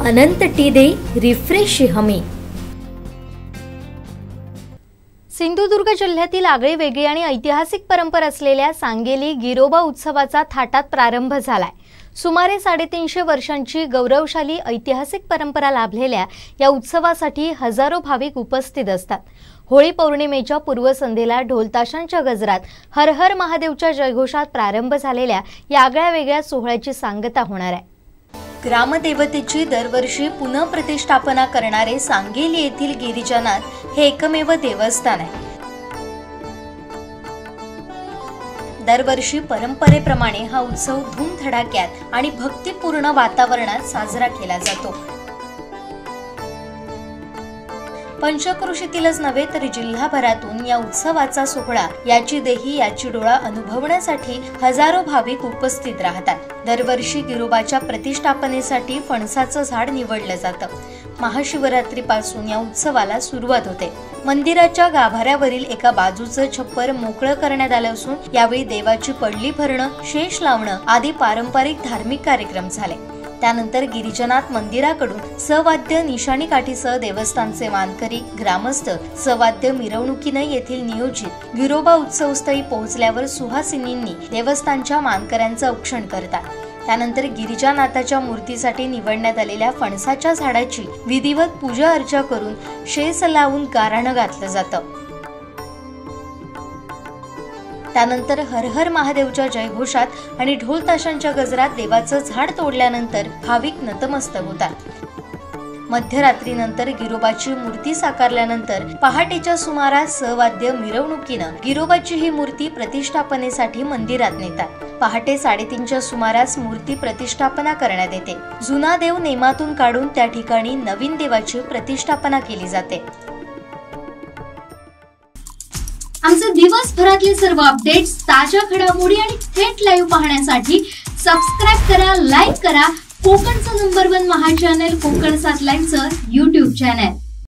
अनंत टीदे refresh हमी। सिंधुदुर्ग जिल्ह्यातील आगळी वेगळी आणि ऐतिहासिक परंपरा असलेल्या सांगेली गिरोबा उत्सवाचा थाटात प्रारंभ झालाय। सुमारे 350 वर्षांची गौरवशाली ऐतिहासिक परंपरा लाभलेल्या या उत्सवासाठी हजारो भाविक उपस्थित असतात। होळी पौर्णिमेच्या पूर्वसंध्येला ढोलताशांच्या गजरात हर हर महादेवच्या जयघोषात प्रारंभ झालेल्या या आगळ्या वेगळ्या सोहळ्याची सांगता होणार आहे। ग्रामदेवतेची दरवर्षी पुनःप्रतिष्ठापना करणारे सांगेली येथील गिरिजानाथ हे एकमेव देवस्थान आहे। दरवर्षी परंपरेप्रमाणे हा उत्सव धूमधडाक्यात आणि भक्तिपूर्ण वातावरणात साजरा केला जातो। पंचक्रोशीतीलच नव्हे तर जिल्हाभरातून या उत्सवाचा सोहळा याची देही याची डोळा अनुभवण्यासाठी हजारो भाविक उपस्थित राहतात। दरवर्षी गिरोबाच्या प्रतिष्ठापनेसाठी फणसाचं झाड निवडलं जातं। महाशिवरात्रीपासून या उत्सवाला सुरुवात होते। मंदिराच्या गाभाऱ्यावरील एका बाजूचं छप्पर मोकळं करण्यात आलं असून यावेळी देवाची पडली भरणं, शेष लावणं आदी पारंपरिक धार्मिक कार्यक्रम झाले। त्यानंतर गिरिजानाथ मंदिराकडून सवाद्य निशाणी काठीसह देवस्थानचे मानकरी ग्रामस्थ सवाद्य मिरवणुकीने येथील नियोजित गिरोबा उत्सवस्थळी पोहोचल्यावर सुहासिनींनी देवस्थानच्या मानकऱ्यांचं औक्षण करतात। त्यानंतर गिरिजानाथाच्या मूर्तीसाठी निवडण्यात आलेल्या फणसाच्या झाडाची विधिवत पूजा अर्चा करून शेस लावून गाऱ्हाणं घातलं जातं। त्यानंतर हर हर महादेवच्या जयघोषात आणि ढोल ताशांच्या गजरात देवाचं झाड तोडल्यानंतर भाविक नतमस्तक होतात। मध्यरात्रीनंतर गिरोबाची मूर्ती साकारल्यानंतर पहाटेच्या सुमारास सवाद्य मिरवणुकीनं गिरोबाची ही मूर्ती प्रतिष्ठापनेसाठी मंदिरात नेतात। पहाटे 3:30च्या सुमारास मूर्ती प्रतिष्ठापना करण्यात येते। जुना देव नेमातून काढून त्या ठिकाणी नवीन देवाची प्रतिष्ठापना केली जाते। आमचे दिवसभरातले सर्व अपडेट्स, ताज्या घडामोडी आणि थेट लाईव्ह पाहण्यासाठी सबस्क्राइब करा, लाईक करा कोकणचं नंबर 1 महा चॅनल कोकण 7 लाईव्हचं YouTube चॅनल।